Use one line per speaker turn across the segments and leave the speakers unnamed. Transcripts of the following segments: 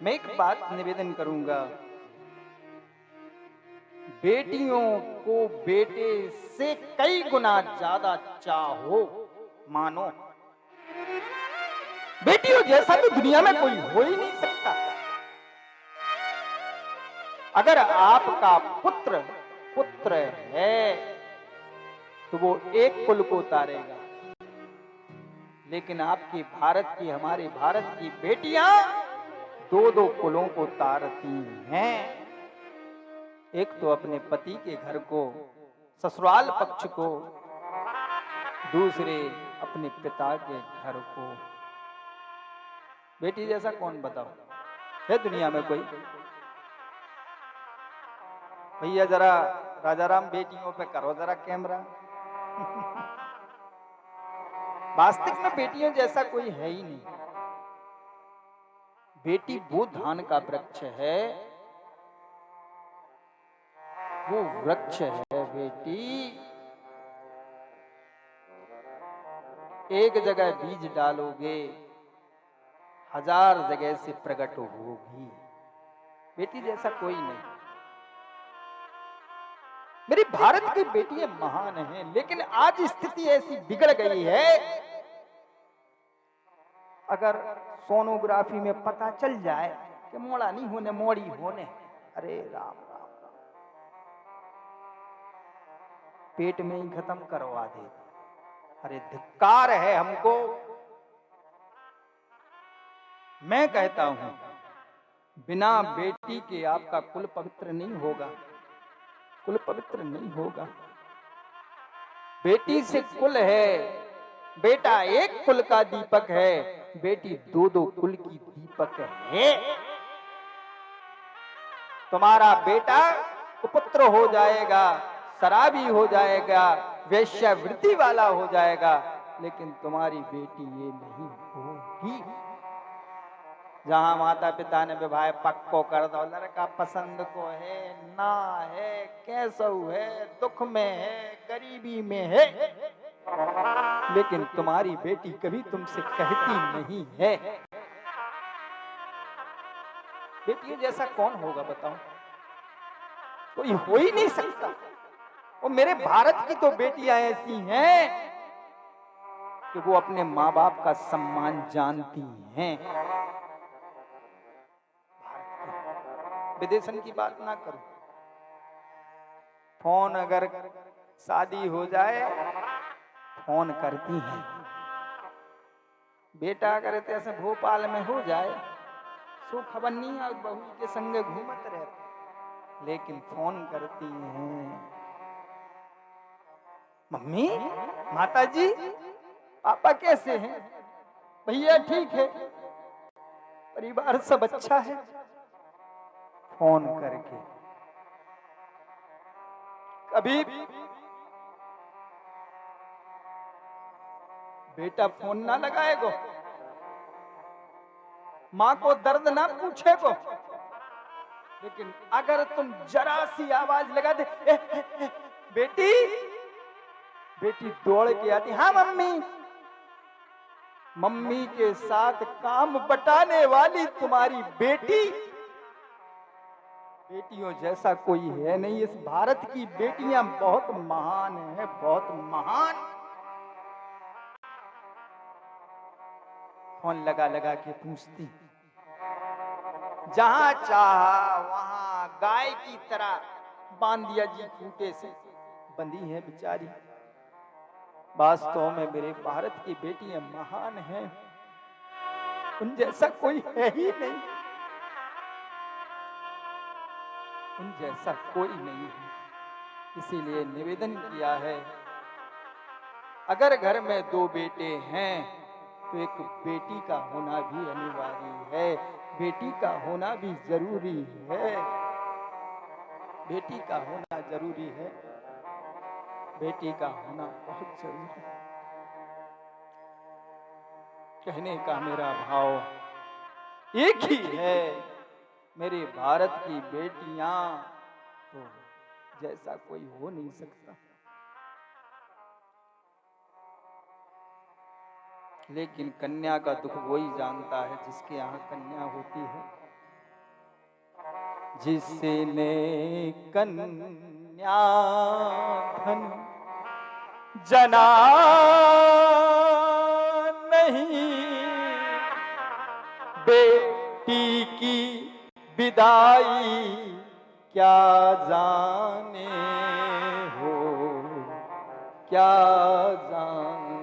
मैं एक बात निवेदन करूंगा, बेटियों को बेटे से कई गुना ज्यादा चाहो, मानो। बेटियों जैसा तो दुनिया में कोई हो ही नहीं सकता। अगर आपका पुत्र पुत्र है तो वो एक कुल को उतारेगा, लेकिन आपकी भारत की, हमारे भारत की बेटियां दो दो कुलों को तारती हैं। एक तो अपने पति के घर को, ससुराल पक्ष को, दूसरे अपने पिता के घर को। बेटी जैसा कौन बताओ है दुनिया में कोई? भैया जरा राजाराम बेटियों पे करो जरा कैमरा। वास्तविक में बेटियों जैसा कोई है ही नहीं। बेटी वो धान का वृक्ष है, वो वृक्ष है बेटी। एक जगह बीज डालोगे, हजार जगह से प्रकट होगी। बेटी जैसा कोई नहीं। मेरी भारत की बेटियां महान हैं, लेकिन आज स्थिति ऐसी बिगड़ गई है, अगर सोनोग्राफी में पता चल जाए कि मोड़ा नहीं होने मोड़ी होने, अरे राम राम राम, पेट में ही खत्म करवा दे। अरे धिक्कार है हमको। मैं कहता हूं, बिना बेटी के आपका कुल पवित्र नहीं होगा, कुल पवित्र नहीं होगा। बेटी से कुल है, बेटा एक कुल का दीपक है, बेटी दो दो कुल की दीपक है। तुम्हारा बेटा कुपुत्र हो जाएगा, शराबी हो जाएगा, वेश्यावृत्ति वाला हो जाएगा, लेकिन तुम्हारी बेटी ये नहीं होगी। जहां माता पिता ने विवाह पक्को कर दो, लड़का पसंद को है ना है, कैसो है, दुख में है, गरीबी में है, लेकिन तुम्हारी बेटी कभी तुमसे कहती नहीं है। बेटियों जैसा कौन होगा बताओ? कोई हो ही नहीं सकता। और मेरे भारत की तो बेटियां ऐसी हैं कि वो अपने माँ बाप का सम्मान जानती हैं। विदेशन की बात ना करो, फोन अगर शादी हो जाए फोन करती हैं। बेटा अगर ऐसे भोपाल में हो जाए सो खबर नहीं, और बहू के संग घूमत रहते, लेकिन फोन करती हैं, मम्मी, माता जी, पापा कैसे हैं? भैया ठीक है, परिवार सब अच्छा है। फोन करके कभी बेटा फोन ना लगाएगो, मां को दर्द ना पूछेगो, लेकिन अगर तुम जरा सी आवाज लगा दे, बेटी, बेटी दौड़ के आती, हाँ मम्मी। मम्मी के साथ काम बटाने वाली तुम्हारी बेटी, बेटियों जैसा कोई है नहीं। इस भारत की बेटियां बहुत महान हैं, बहुत महान। फोन लगा लगा के पूछती, जहां चाहा वहां गाय की तरह बांध दिया जी, खूंटे से बंधी है बेचारी। वास्तव में मेरे भारत की बेटियां महान हैं, उन जैसा कोई है ही नहीं, उन जैसा कोई नहीं है। इसीलिए निवेदन किया है, अगर घर में दो बेटे हैं तो एक बेटी का होना भी अनिवार्य है, बेटी का होना भी जरूरी है, बेटी का होना जरूरी है, बेटी का होना बहुत जरूरी है। कहने का मेरा भाव एक ही है, मेरे भारत की बेटियां तो जैसा कोई हो नहीं सकता। लेकिन कन्या का दुख वही जानता है जिसके यहाँ कन्या होती है। जिसने कन्या धन जना नहीं, बेटी की विदाई क्या जाने हो, क्या जाने।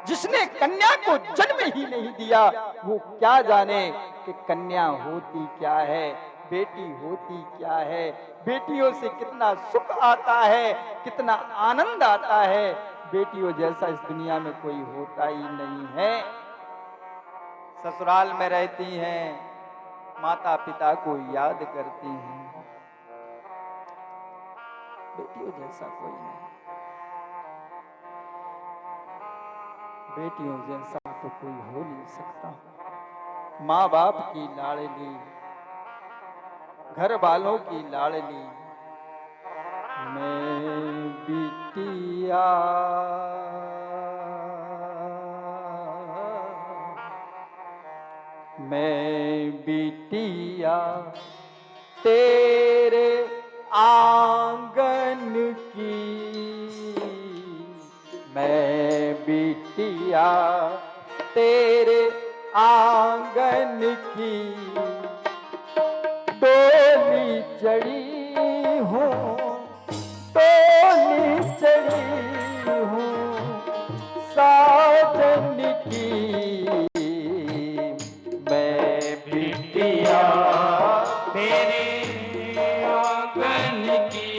जिसने कन्या को जन्म ही नहीं दिया वो क्या जाने कि कन्या होती क्या है, बेटी होती क्या है, बेटियों से कितना सुख आता है, कितना आनंद आता है। बेटियों जैसा इस दुनिया में कोई होता ही नहीं है। ससुराल में रहती हैं, माता पिता को याद करती हैं, बेटियों जैसा कोई नहीं। बेटियों जैसा तो कोई हो नहीं सकता। माँ बाप की लाडली, घर वालों की लाडली, मैं बिटिया मैं बिटिया तेरे आंगन की, मैं बिटिया तेरे आंगन की, डोली चढ़ी हूँ, डोली चढ़ी हूँ साजन की, मैं बिटिया तेरे आंगन की,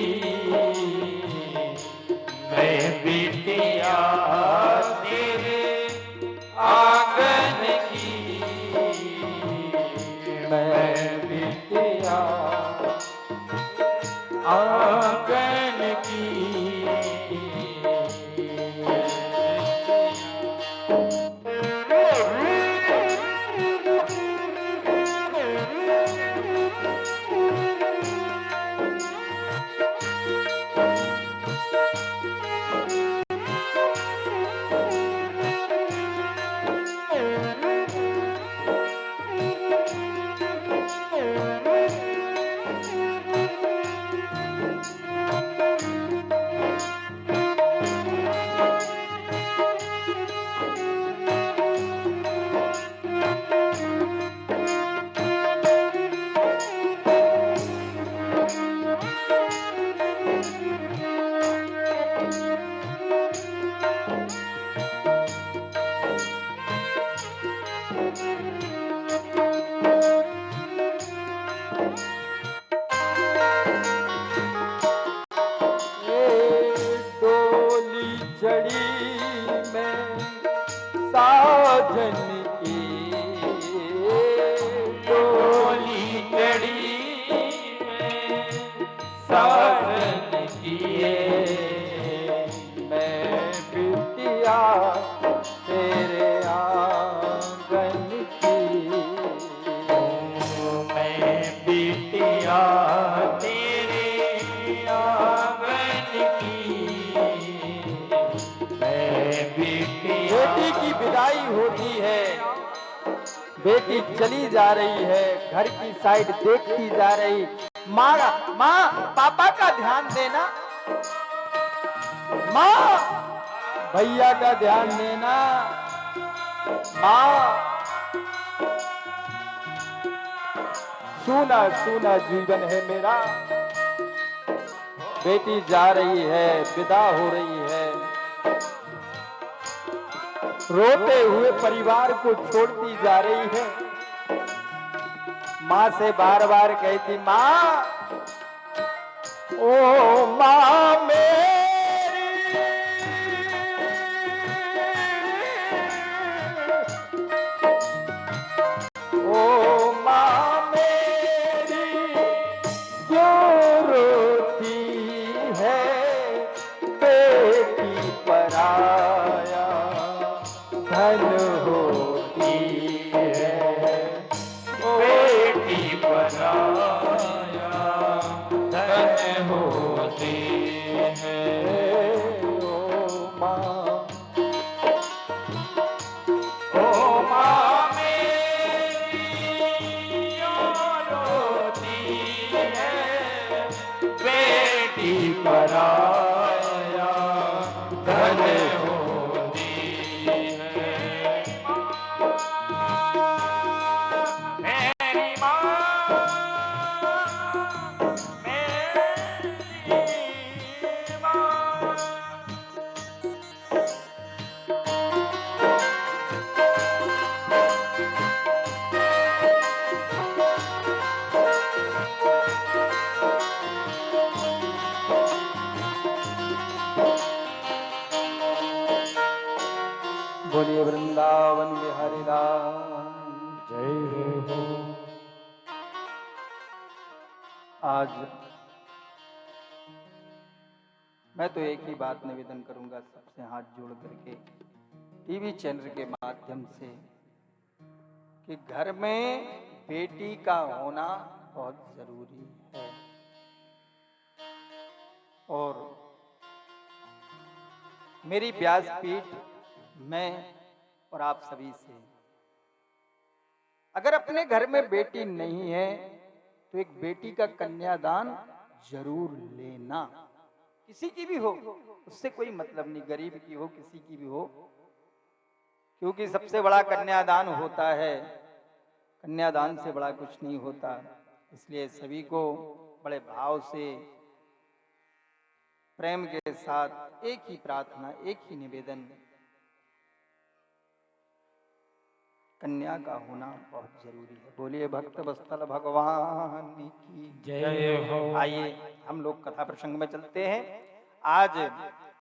मैं बिटिया तेरे आंगन की, मैं बिटिया आंगन की। साजन की डोली चढ़ी मैं साजन की, मैं बिटिया तेरे आंगन की, मैं बिटिया तेरे आंगन की, मैं बिटिया। बेटी की विदाई होती है, बेटी चली जा रही है, घर की साइड देखती जा रही। माँ पापा का ध्यान देना, माँ भैया का ध्यान देना, माँ सूना सूना जीवन है मेरा। बेटी जा रही है, विदा हो रही है, रोते हुए परिवार को छोड़ती जा रही है। माँ से बार बार कहती, माँ ओ माँ मेरी, ओ माँ मेरी क्यों रोती है, बेटी पराया धन होती है, बेटी पराया धन होती है। आज मैं तो एक ही बात निवेदन करूंगा सबसे हाथ जोड़ करके टीवी चैनल के माध्यम से कि घर में बेटी का होना बहुत जरूरी है। और मेरी व्यासपीठ मैं और आप सभी से, अगर अपने घर में बेटी नहीं है तो एक बेटी का कन्यादान जरूर लेना, किसी की भी हो, उससे कोई मतलब नहीं, गरीब की हो किसी की भी हो, क्योंकि सबसे बड़ा कन्यादान होता है। कन्यादान से बड़ा कुछ नहीं होता। इसलिए सभी को बड़े भाव से, प्रेम के साथ एक ही प्रार्थना, एक ही निवेदन, कन्या का होना बहुत जरूरी है। बोलिए भक्त वत्सल भगवान की
जय हो।
आइए हम लोग कथा प्रसंग में चलते हैं। आज